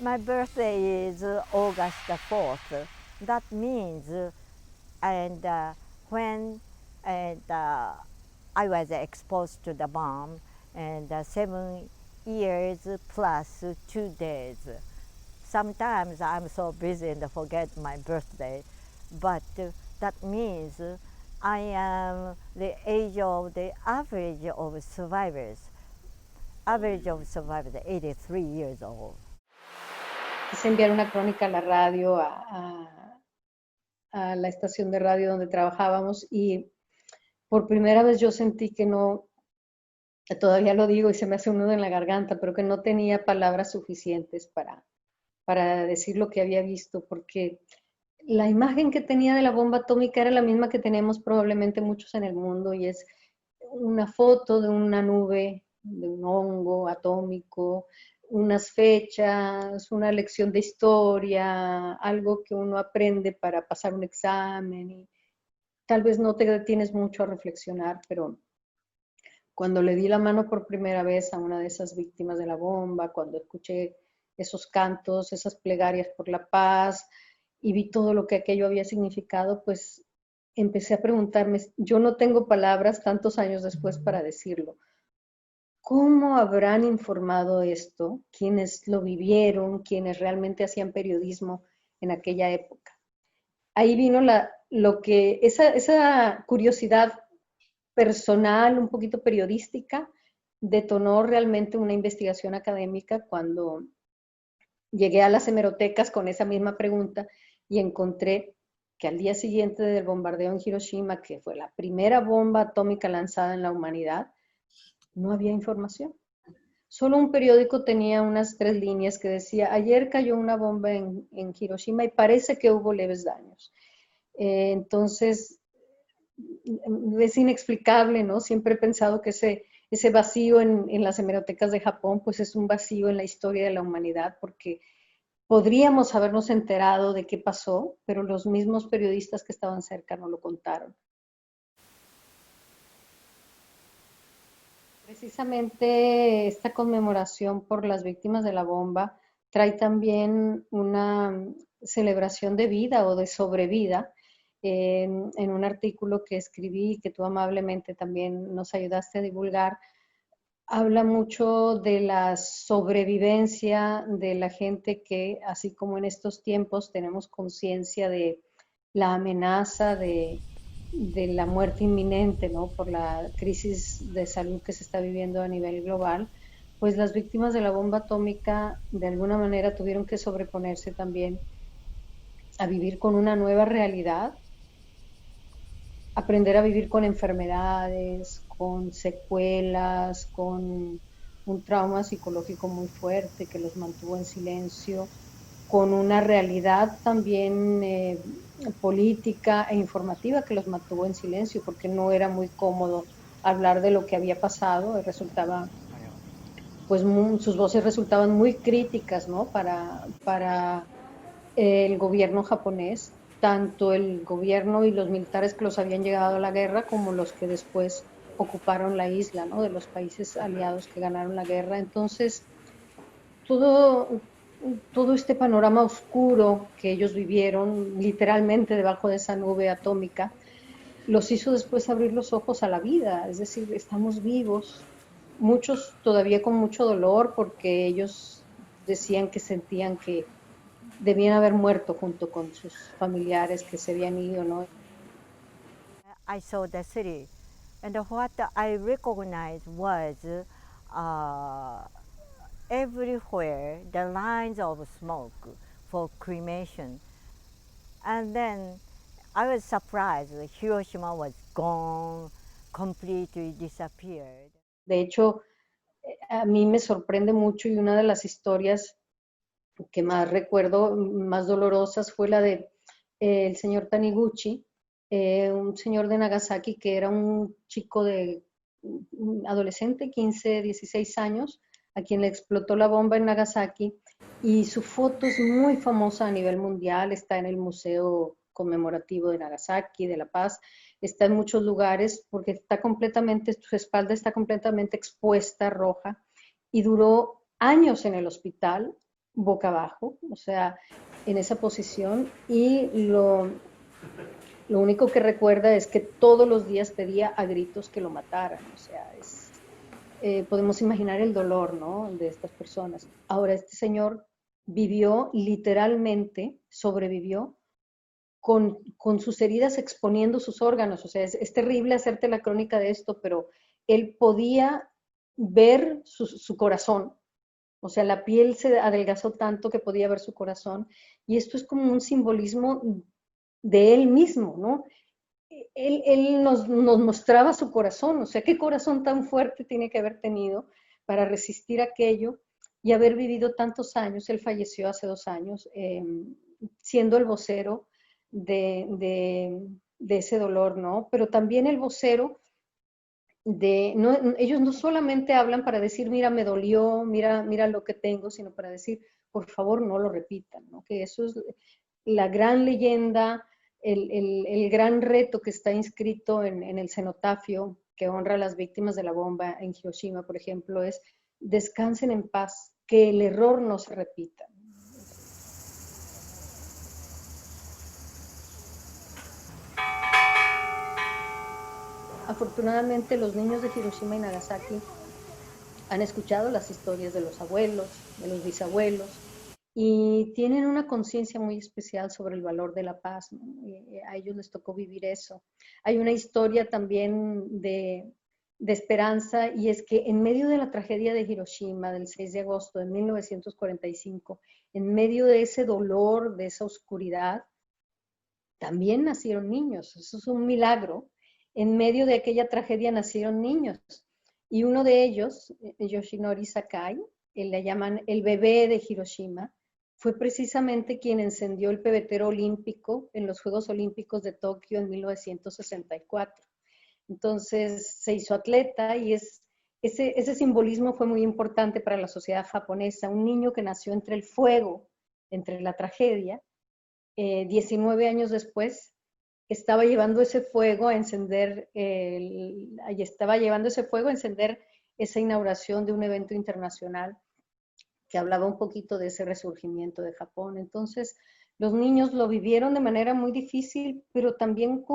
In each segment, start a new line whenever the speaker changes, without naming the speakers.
My birthday is August the 4th. That means, and when and, I was exposed to the bomb, and 7 years plus 2 days. Sometimes I'm so busy and forget my birthday, but that means I am the age of the average of survivors. Average of survivors, 83 years old.
Quise enviar una crónica a la radio, a la estación de radio donde trabajábamos y por primera vez yo sentí que no, todavía lo digo y se me hace un nudo en la garganta, pero que no tenía palabras suficientes para decir lo que había visto, porque la imagen que tenía de la bomba atómica era la misma que tenemos probablemente muchos en el mundo y es una foto de una nube, de un hongo atómico, unas fechas, una lección de historia, algo que uno aprende para pasar un examen y tal vez no te detienes mucho a reflexionar, pero cuando le di la mano por primera vez a una de esas víctimas de la bomba, cuando escuché esos cantos, esas plegarias por la paz y vi todo lo que aquello había significado, pues empecé a preguntarme, yo no tengo palabras tantos años después para decirlo. ¿Cómo habrán informado esto quienes lo vivieron, quienes realmente hacían periodismo en aquella época? Ahí vino esa curiosidad personal, un poquito periodística, detonó realmente una investigación académica cuando llegué a las hemerotecas con esa misma pregunta y encontré que al día siguiente del bombardeo en Hiroshima, que fue la primera bomba atómica lanzada en la humanidad, no había información. Solo un periódico tenía unas 3 líneas que decía, ayer cayó una bomba en Hiroshima y parece que hubo leves daños. Entonces, es inexplicable, ¿no? Siempre he pensado que ese vacío en las hemerotecas de Japón, pues es un vacío en la historia de la humanidad, porque podríamos habernos enterado de qué pasó, pero los mismos periodistas que estaban cerca no lo contaron. Precisamente esta conmemoración por las víctimas de la bomba trae también una celebración de vida o de sobrevida. En un artículo que escribí, que tú amablemente también nos ayudaste a divulgar, habla mucho de la sobrevivencia de la gente que, así como en estos tiempos tenemos conciencia de la amenaza de la muerte inminente, ¿no? Por la crisis de salud que se está viviendo a nivel global, pues las víctimas de la bomba atómica de alguna manera tuvieron que sobreponerse también a vivir con una nueva realidad, aprender a vivir con enfermedades, con secuelas, con un trauma psicológico muy fuerte que los mantuvo en silencio, con una realidad también política e informativa que los mantuvo en silencio, porque no era muy cómodo hablar de lo que había pasado, y resultaba, pues sus voces resultaban muy críticas, ¿no? Para el gobierno japonés, tanto el gobierno y los militares que los habían llegado a la guerra como los que después ocuparon la isla, ¿no? De los países aliados que ganaron la guerra. Entonces, todo, todo este panorama oscuro que ellos vivieron literalmente debajo de esa nube atómica, los hizo después abrir los ojos a la vida, es decir, estamos vivos, muchos todavía con mucho dolor porque ellos decían que sentían que debían haber muerto junto con sus familiares que se habían ido, ¿no?
I saw the city, and what I recognized was uh, everywhere the lines of smoke for cremation. And then I was surprised that Hiroshima was gone, completely disappeared.
De hecho, a mí me sorprende mucho y una de las historias que más recuerdo, más dolorosas, fue la de el señor Taniguchi, un señor de Nagasaki que era un chico de un adolescente, 15, 16 años, a quien le explotó la bomba en Nagasaki y su foto es muy famosa a nivel mundial, está en el Museo Conmemorativo de Nagasaki, de La Paz, está en muchos lugares porque está completamente, su espalda está completamente expuesta, roja, y duró años en el hospital boca abajo, o sea, en esa posición, y lo único que recuerda es que todos los días pedía a gritos que lo mataran, o sea, podemos imaginar el dolor, ¿no?, de estas personas. Ahora, este señor vivió literalmente, sobrevivió con sus heridas exponiendo sus órganos, o sea, es terrible hacerte la crónica de esto, pero él podía ver su corazón, o sea, la piel se adelgazó tanto que podía ver su corazón, y esto es como un simbolismo de él mismo, ¿no? Él nos mostraba su corazón, o sea, qué corazón tan fuerte tiene que haber tenido para resistir aquello y haber vivido tantos años. Él falleció hace 2 años, siendo el vocero de ese dolor, ¿no? Pero también el vocero no, ellos no solamente hablan para decir, mira, me dolió, mira lo que tengo, sino para decir, por favor, no lo repitan, ¿no? Que eso es la gran leyenda, el gran reto que está inscrito en el cenotafio que honra a las víctimas de la bomba en Hiroshima, por ejemplo, es descansen en paz, que el error no se repita. Afortunadamente, los niños de Hiroshima y Nagasaki han escuchado las historias de los abuelos, de los bisabuelos, y tienen una conciencia muy especial sobre el valor de la paz, ¿no? A ellos les tocó vivir eso. Hay una historia también de esperanza, y es que en medio de la tragedia de Hiroshima del 6 de agosto de 1945, en medio de ese dolor, de esa oscuridad, también nacieron niños. Eso es un milagro. En medio de aquella tragedia nacieron niños. Y uno de ellos, Yoshinori Sakai, le llaman el bebé de Hiroshima, fue precisamente quien encendió el pebetero olímpico en los Juegos Olímpicos de Tokio en 1964. Entonces se hizo atleta, y ese simbolismo fue muy importante para la sociedad japonesa. Un niño que nació entre el fuego, entre la tragedia, 19 años después, estaba llevando ese fuego a encender, estaba llevando ese fuego a encender esa inauguración de un evento internacional que hablaba un poquito de ese resurgimiento de Japón. Entonces, los niños lo vivieron de manera muy difícil, pero también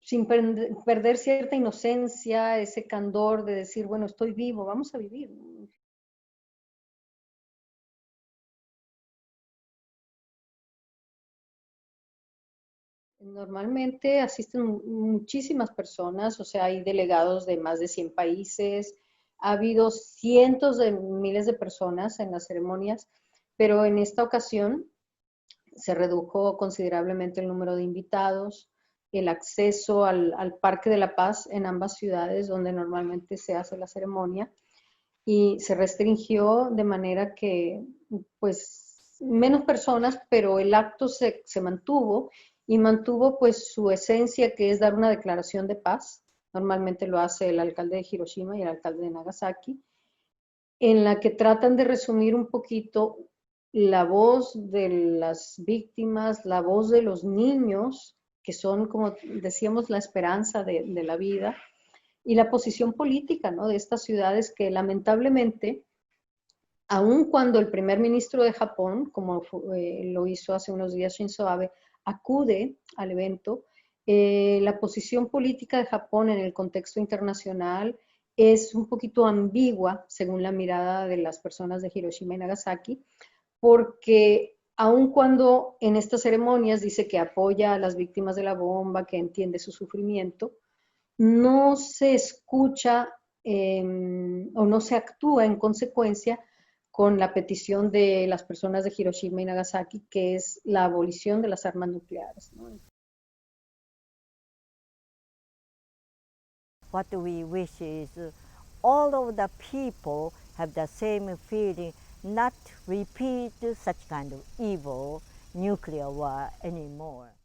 sin perder cierta inocencia, ese candor de decir, bueno, estoy vivo, vamos a vivir. Normalmente asisten muchísimas personas, o sea, hay delegados de más de 100 países, ha habido cientos de miles de personas en las ceremonias, pero en esta ocasión se redujo considerablemente el número de invitados, el acceso al Parque de la Paz en ambas ciudades donde normalmente se hace la ceremonia, y se restringió de manera que, pues, menos personas, pero el acto se mantuvo, y mantuvo pues su esencia, que es dar una declaración de paz. Normalmente lo hace el alcalde de Hiroshima y el alcalde de Nagasaki, en la que tratan de resumir un poquito la voz de las víctimas, la voz de los niños, que son, como decíamos, la esperanza de la vida, y la posición política, ¿no?, de estas ciudades que lamentablemente, aun cuando el primer ministro de Japón, como lo hizo hace unos días Shinzo Abe, acude al evento, la posición política de Japón en el contexto internacional es un poquito ambigua según la mirada de las personas de Hiroshima y Nagasaki, porque aun cuando en estas ceremonias dice que apoya a las víctimas de la bomba, que entiende su sufrimiento, no se escucha o no se actúa en consecuencia con la petición de las personas de Hiroshima y Nagasaki, que es la abolición de las armas nucleares, ¿no?
What we wish is all of the people have the same feeling, not repeat such kind of evil nuclear war anymore.